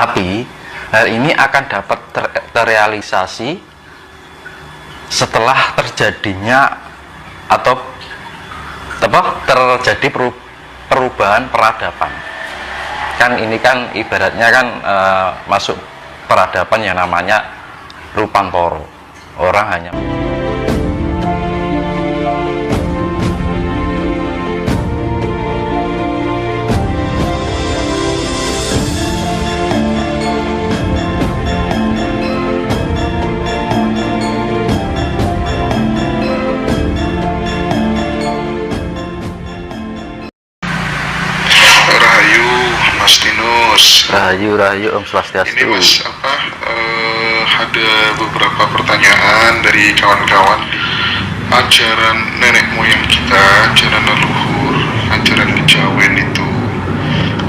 Tapi hal ini akan dapat terrealisasi setelah terjadinya atau terjadi perubahan peradaban. Kan ini kan ibaratnya kan masuk peradaban yang namanya Rupantoro. Orang hanya Mas Tinus. Rahayu Om Swastiastu. Ini Mas ada beberapa pertanyaan dari kawan-kawan. Ajaran nenek moyang kita, ajaran leluhur, ajaran kejawen itu,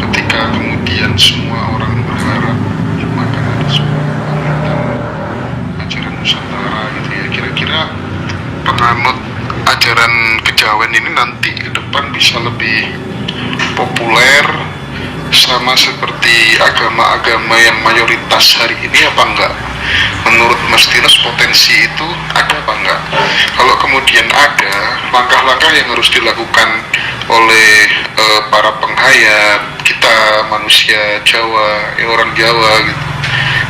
ketika kemudian semua orang berharap maka ada sebuah ajaran Nusantara gitu ya. Kira-kira penganut ajaran kejawen ini nanti ke depan bisa lebih populer sama seperti agama-agama yang mayoritas hari ini apa enggak? Menurut Mas Tinus potensi itu ada apa enggak? Kalau kemudian ada, langkah-langkah yang harus dilakukan oleh para penghayat kita manusia Jawa, orang Jawa gitu.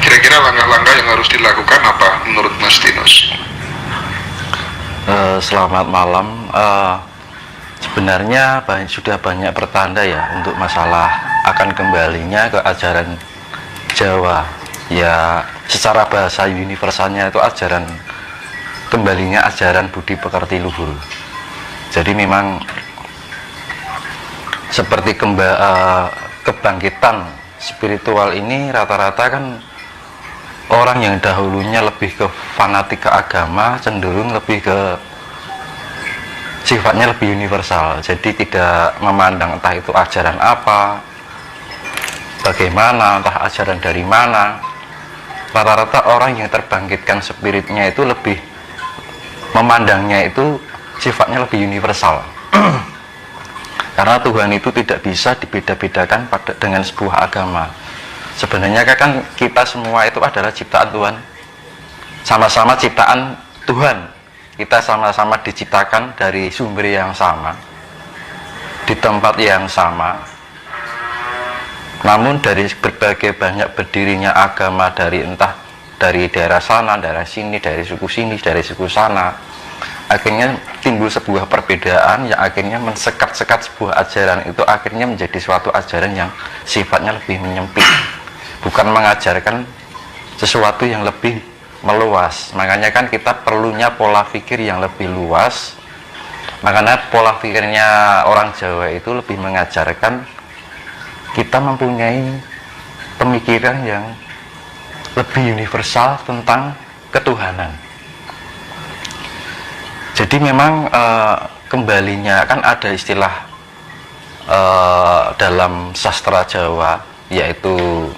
Kira-kira langkah-langkah yang harus dilakukan apa menurut Mas Tinus? Selamat malam. Sebenarnya sudah banyak pertanda ya untuk masalah akan kembalinya ke ajaran Jawa. Ya, secara bahasa universalnya itu ajaran kembalinya ajaran budi pekerti luhur. Jadi memang seperti kebangkitan spiritual ini rata-rata kan orang yang dahulunya lebih ke fanatik ke agama cenderung lebih ke sifatnya lebih universal, jadi tidak memandang entah itu ajaran apa, bagaimana, entah ajaran dari mana. Rata-rata orang yang terbangkitkan spiritnya itu lebih memandangnya itu sifatnya lebih universal. Karena Tuhan itu tidak bisa dibeda-bedakan dengan sebuah agama. Sebenarnya kan kita semua itu adalah ciptaan Tuhan, sama-sama ciptaan Tuhan. Kita sama-sama diciptakan dari sumber yang sama, di tempat yang sama. Namun dari berbagai banyak berdirinya agama dari entah dari daerah sana, daerah sini, dari suku sini, dari suku sana, akhirnya timbul sebuah perbedaan yang akhirnya mensekat-sekat sebuah ajaran itu akhirnya menjadi suatu ajaran yang sifatnya lebih menyempit, bukan mengajarkan sesuatu yang lebih meluas. Makanya kan kita perlunya pola pikir yang lebih luas. Makanya pola pikirnya orang Jawa itu lebih mengajarkan kita mempunyai pemikiran yang lebih universal tentang ketuhanan. Jadi memang kembalinya kan ada istilah dalam sastra Jawa, yaitu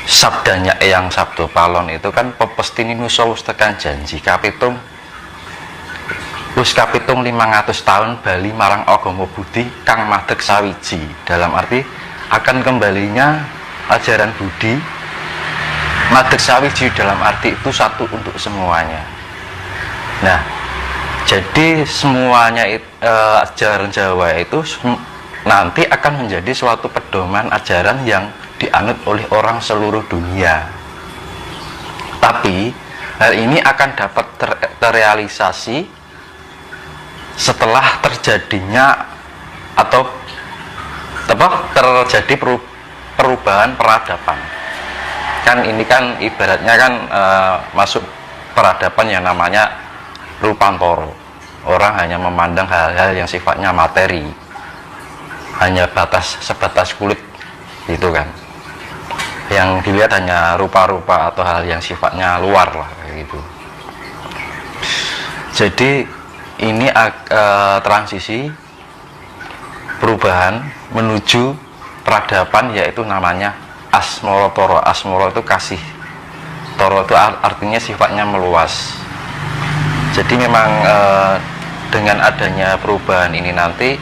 sabdanya Eyang Sabdo Palon itu kan pepestini nusa wis tekan janji kapitung 500 tahun bali marang agama budi kang madeg sawiji. Dalam arti akan kembalinya ajaran budi madeg sawiji, dalam arti itu satu untuk semuanya. Nah, jadi semuanya ajaran Jawa itu nanti akan menjadi suatu pedoman ajaran yang dianut oleh orang seluruh dunia. Tapi hal ini akan dapat terrealisasi setelah terjadinya atau terjadi perubahan peradaban. Kan ini kan ibaratnya kan masuk peradaban yang namanya Rupantoro. Orang hanya memandang hal-hal yang sifatnya materi, hanya sebatas kulit gitu kan. Yang dilihat hanya rupa-rupa atau hal yang sifatnya luar lah gitu. Jadi ini transisi perubahan menuju peradaban, yaitu namanya Asmoro Toro. Asmoro itu kasih, Toro itu artinya sifatnya meluas. Jadi memang dengan adanya perubahan ini nanti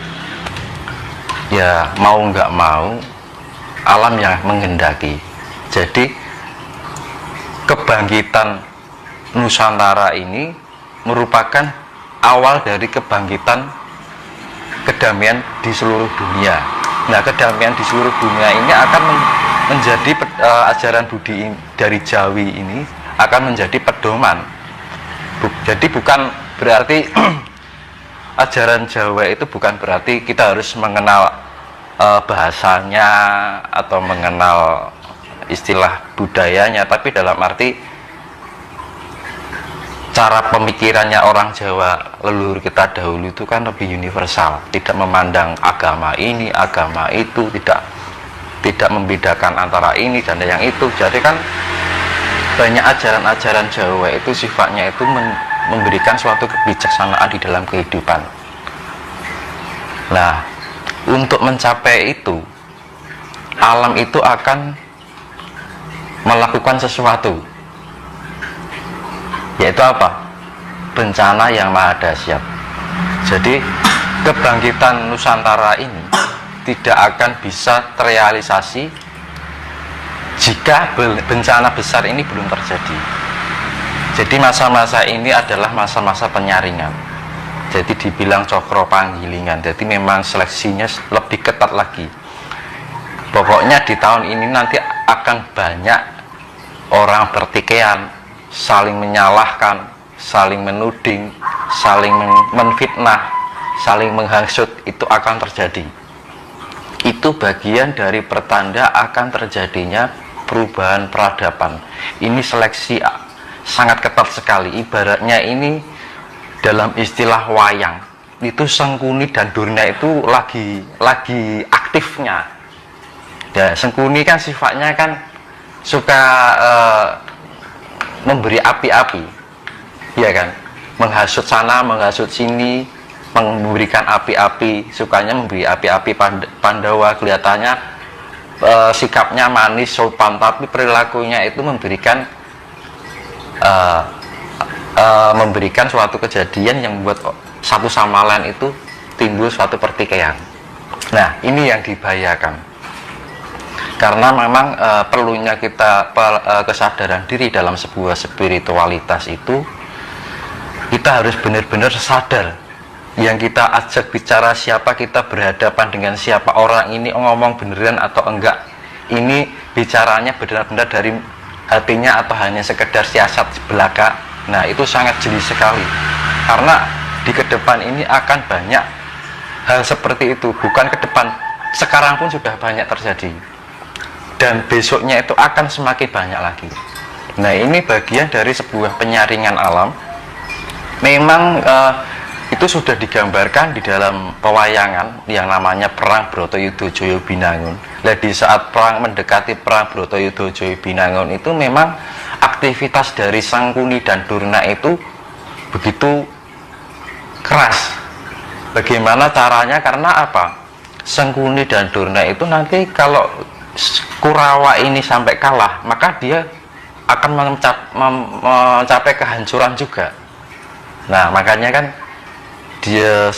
ya mau nggak mau alam yang menghendaki. Jadi kebangkitan Nusantara ini merupakan awal dari kebangkitan kedamaian di seluruh dunia. Nah, kedamaian di seluruh dunia ini akan menjadi ajaran budi dari Jawi ini akan menjadi pedoman. Jadi bukan berarti ajaran Jawa itu bukan berarti kita harus mengenal bahasanya atau mengenal istilah budayanya, tapi dalam arti cara pemikirannya orang Jawa leluhur kita dahulu itu kan lebih universal, tidak memandang agama ini, agama itu, tidak membedakan antara ini dan yang itu. Jadi kan banyak ajaran-ajaran Jawa itu sifatnya itu memberikan suatu kebijaksanaan di dalam kehidupan. Nah, untuk mencapai itu, alam itu akan melakukan sesuatu, yaitu apa? Bencana yang maha dahsyat. Jadi kebangkitan Nusantara ini tidak akan bisa terrealisasi jika bencana besar ini belum terjadi. Jadi masa-masa ini adalah masa-masa penyaringan. Jadi dibilang cokro panggilingan. Jadi memang seleksinya lebih ketat lagi. Pokoknya di tahun ini nanti akan banyak orang bertikaian, saling menyalahkan, saling menuding, saling menfitnah, saling menghasut. Itu akan terjadi. Itu bagian dari pertanda akan terjadinya perubahan peradaban. Ini seleksi sangat ketat sekali. Ibaratnya ini dalam istilah wayang, itu Sengkuni dan Durna itu lagi aktifnya. Ya, Sengkuni kan sifatnya kan suka memberi api-api, ya kan, menghasut sana, menghasut sini, memberikan api-api, sukanya memberi api-api. Pandawa kelihatannya sikapnya manis, sopan, tapi perilakunya itu memberikan suatu kejadian yang membuat satu sama lain itu timbul suatu pertikaian. Nah, ini yang dibahayakan. Karena memang perlunya kita kesadaran diri dalam sebuah spiritualitas itu, kita harus benar-benar sadar. Yang kita ajak bicara siapa, kita berhadapan dengan siapa, orang ini ngomong beneran atau enggak, ini bicaranya benar-benar dari hatinya atau hanya sekedar siasat belaka. Nah, itu sangat jeli sekali, karena di kedepan ini akan banyak hal seperti itu. Bukan ke depan, sekarang pun sudah banyak terjadi, dan besoknya itu akan semakin banyak lagi. Nah, ini bagian dari sebuah penyaringan alam. Memang itu sudah digambarkan di dalam pewayangan yang namanya Perang Bratayuda Jaya Binangun. Nah, di saat perang mendekati Perang Bratayuda Jaya Binangun itu memang aktivitas dari Sangkuni dan Durna itu begitu keras. Bagaimana caranya? Karena apa? Sangkuni dan Durna itu nanti kalau Kurawa ini sampai kalah, maka dia akan mencapai kehancuran juga. Nah, makanya kan dia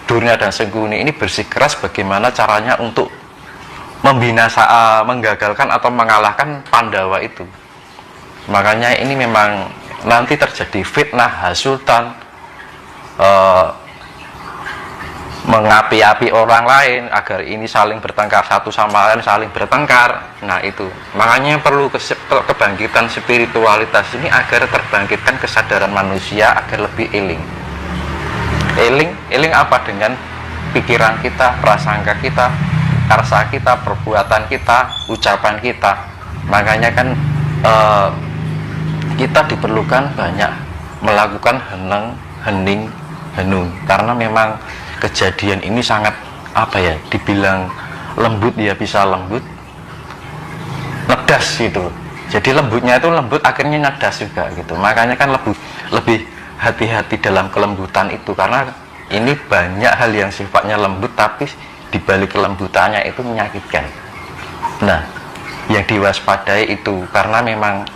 Durna dan Sangkuni ini bersikeras bagaimana caranya untuk menggagalkan atau mengalahkan Pandawa itu. Makanya ini memang nanti terjadi fitnah, hasutan, mengapi-api orang lain agar ini saling bertengkar, satu sama lain saling bertengkar. Nah, itu makanya perlu kebangkitan spiritualitas ini agar terbangkitkan kesadaran manusia agar lebih eling apa? Dengan pikiran kita, prasangka kita, karsa kita, perbuatan kita, ucapan kita. Makanya kan kita diperlukan banyak melakukan hening, henung, karena memang kejadian ini sangat dibilang lembut, ya bisa lembut, nedas gitu. Jadi lembutnya itu lembut, akhirnya nedas juga gitu. Makanya kan lebih hati-hati dalam kelembutan itu, karena ini banyak hal yang sifatnya lembut tapi dibalik kelembutannya itu menyakitkan. Nah, yang diwaspadai itu karena memang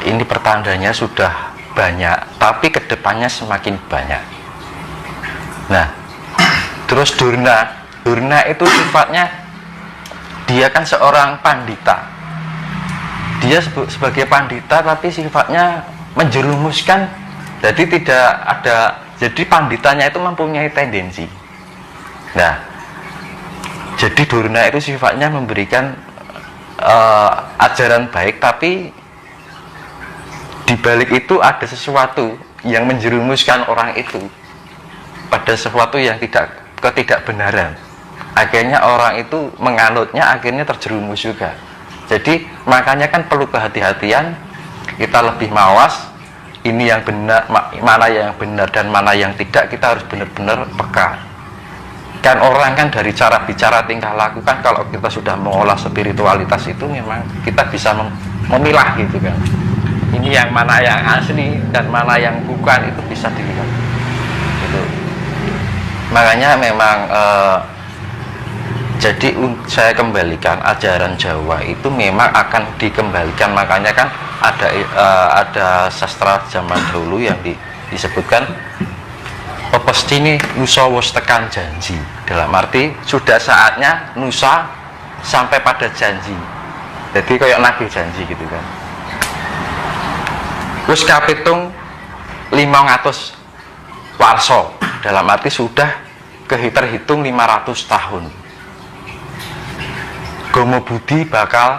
ini pertandanya sudah banyak, tapi kedepannya semakin banyak. Nah, terus Durna itu sifatnya dia kan seorang pandita, dia sebagai pandita tapi sifatnya menjerumuskan, jadi tidak ada, jadi panditanya itu mempunyai tendensi. Nah, jadi Durna itu sifatnya memberikan ajaran baik, tapi di balik itu ada sesuatu yang menjerumuskan orang itu pada sesuatu yang ketidakbenaran. Akhirnya orang itu menganutnya, akhirnya terjerumus juga. Jadi makanya kan perlu kehati-hatian, kita lebih mawas, ini yang benar, mana yang benar dan mana yang tidak, kita harus benar-benar peka. Kan orang kan dari cara bicara, tingkah laku kan, kalau kita sudah mengolah spiritualitas itu memang kita bisa memilah gitu kan. Ini yang mana yang asli dan mana yang bukan, itu bisa dilihat gitu. Makanya memang jadi saya kembalikan ajaran Jawa itu memang akan dikembalikan. Makanya kan ada sastra zaman dulu yang disebutkan pasti ini nusa wis tekan janji, dalam arti sudah saatnya nusa sampai pada janji. Jadi kayak nagih janji gitu kan. Wis kapitung 500 warsa, dalam arti sudah terhitung 500 tahun. Gomo Budi bakal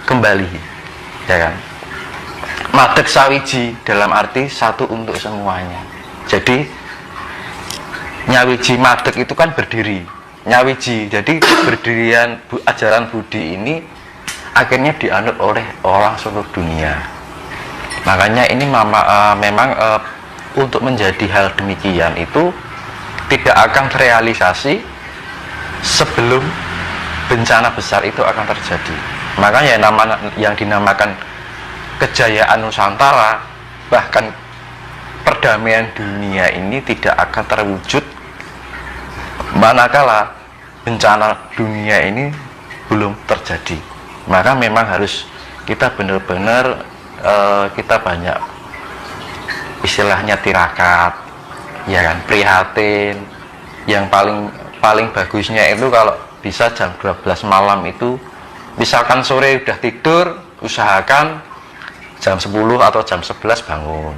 kembali, ya kan? Madeg sawiji, dalam arti satu untuk semuanya. Jadi nyawiji madeg itu kan berdiri, nyawiji. Jadi berdirian ajaran Budi ini akhirnya dianut oleh orang seluruh dunia. Makanya ini memang untuk menjadi hal demikian itu tidak akan terrealisasi sebelum bencana besar itu akan terjadi. Makanya yang dinamakan kejayaan Nusantara, bahkan perdamaian dunia ini tidak akan terwujud manakala bencana dunia ini belum terjadi. Maka memang harus kita benar-benar kita banyak istilahnya tirakat, ya kan, prihatin. Yang paling bagusnya itu kalau bisa jam 12 malam itu, misalkan sore udah tidur, usahakan jam 10 atau jam 11 bangun,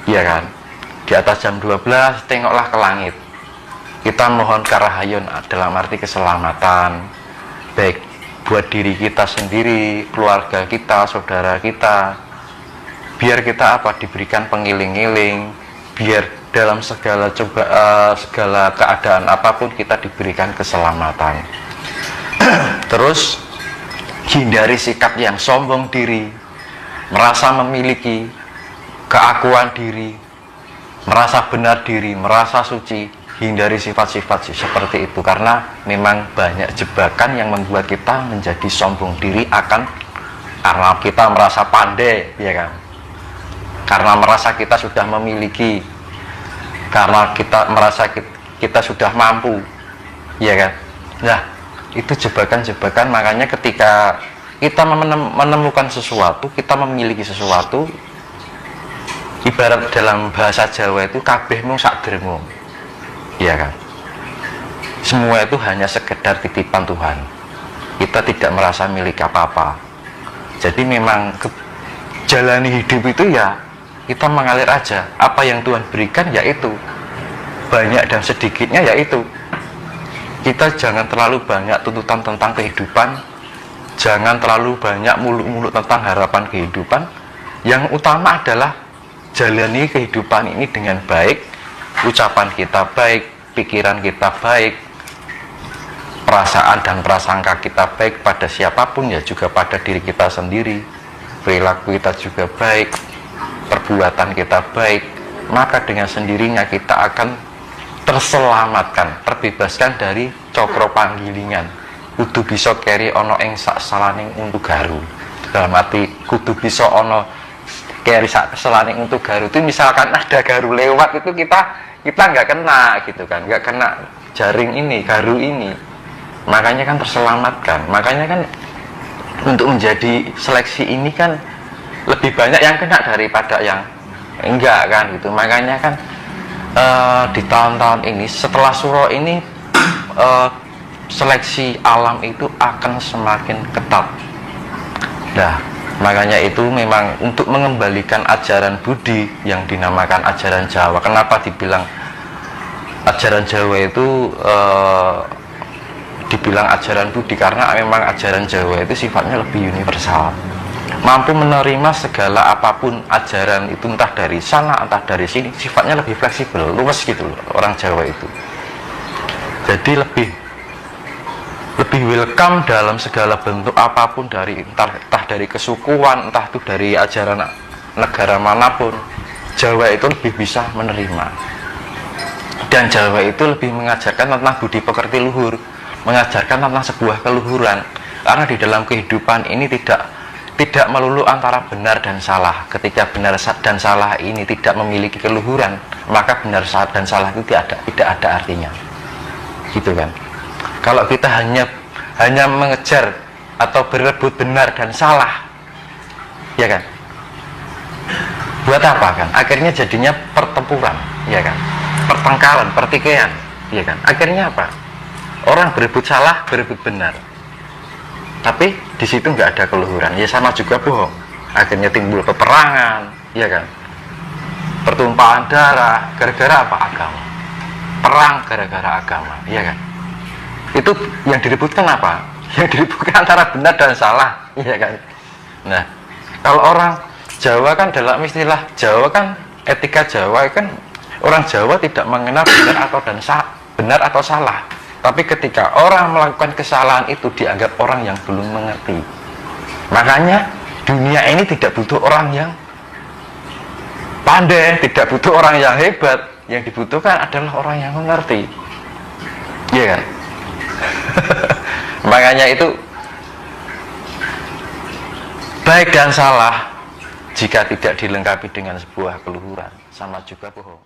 ya kan, di atas jam 12 tengoklah ke langit, kita mohon karahayun, dalam arti keselamatan, baik buat diri kita sendiri, keluarga kita, saudara kita, biar kita diberikan pengiling-iling, biar dalam segala keadaan apapun kita diberikan keselamatan. Terus hindari sikap yang sombong diri, merasa memiliki keakuan diri, merasa benar diri, merasa suci. Hindari sifat-sifat seperti itu, karena memang banyak jebakan yang membuat kita menjadi sombong diri karena kita merasa pandai, ya kan, karena merasa kita sudah memiliki, karena kita merasa kita sudah mampu, ya kan. Nah, itu jebakan-jebakan. Makanya ketika kita menemukan sesuatu, kita memiliki sesuatu, ibarat dalam bahasa Jawa itu kabeh mung sak dermo, ya kan. Semua itu hanya sekedar titipan Tuhan. Kita tidak merasa milik apa-apa. Jadi memang jalani hidup itu ya kita mengalir aja. Apa yang Tuhan berikan yaitu, banyak dan sedikitnya yaitu. Kita jangan terlalu banyak tuntutan tentang kehidupan, jangan terlalu banyak muluk-muluk tentang harapan kehidupan. Yang utama adalah jalani kehidupan ini dengan baik, ucapan kita baik, pikiran kita baik, perasaan dan prasangka kita baik pada siapapun, ya juga pada diri kita sendiri, perilaku kita juga baik, perbuatan kita baik, maka dengan sendirinya kita akan terselamatkan, terbebaskan dari cokro panggilingan. Kudu bisa keri ono ing sak salaning untuk garu, dalam arti kudu bisa ono keri sak salaning untuk garu itu, misalkan ada garu lewat itu kita nggak kena gitu kan, nggak kena jaring ini, garu ini, makanya kan terselamatkan. Makanya kan untuk menjadi seleksi ini kan lebih banyak yang kena daripada yang enggak kan gitu. Makanya kan di tahun-tahun ini setelah suro ini seleksi alam itu akan semakin ketat. Nah, makanya itu memang untuk mengembalikan ajaran Budi yang dinamakan ajaran Jawa. Kenapa dibilang ajaran Jawa itu dibilang ajaran Budi? Karena memang ajaran Jawa itu sifatnya lebih universal, mampu menerima segala apapun ajaran itu, entah dari sana entah dari sini, sifatnya lebih fleksibel, luas gitu loh orang Jawa itu. Jadi lebih welcome dalam segala bentuk apapun, dari entah dari kesukuan, entah itu dari ajaran negara manapun. Jawa itu lebih bisa menerima, dan Jawa itu lebih mengajarkan tentang budi pekerti luhur, mengajarkan tentang sebuah keluhuran. Karena di dalam kehidupan ini tidak melulu antara benar dan salah. Ketika benar dan salah ini tidak memiliki keluhuran, maka benar dan salah itu tidak ada artinya, gitu kan. Kalau kita hanya mengejar atau berebut benar dan salah, ya kan, buat apa kan? Akhirnya jadinya pertempuran, ya kan, pertengkaran, pertikaian, ya kan. Akhirnya apa? Orang berebut salah, berebut benar, tapi di situ nggak ada keluhuran, ya sama juga bohong. Akhirnya timbul peperangan, ya kan, pertumpahan darah, gara-gara apa? Agama. Perang gara-gara agama, ya kan. Itu yang direbutkan apa? Yang direbutkan antara benar dan salah, ya kan. Nah, kalau orang Jawa kan, dalam istilah Jawa kan, etika Jawa kan, orang Jawa tidak mengenal benar atau salah. Tapi ketika orang melakukan kesalahan itu dianggap orang yang belum mengerti. Makanya dunia ini tidak butuh orang yang pandai, tidak butuh orang yang hebat. Yang dibutuhkan adalah orang yang mengerti, iya kan? Makanya itu baik dan salah jika tidak dilengkapi dengan sebuah keluhuran, sama juga bohong.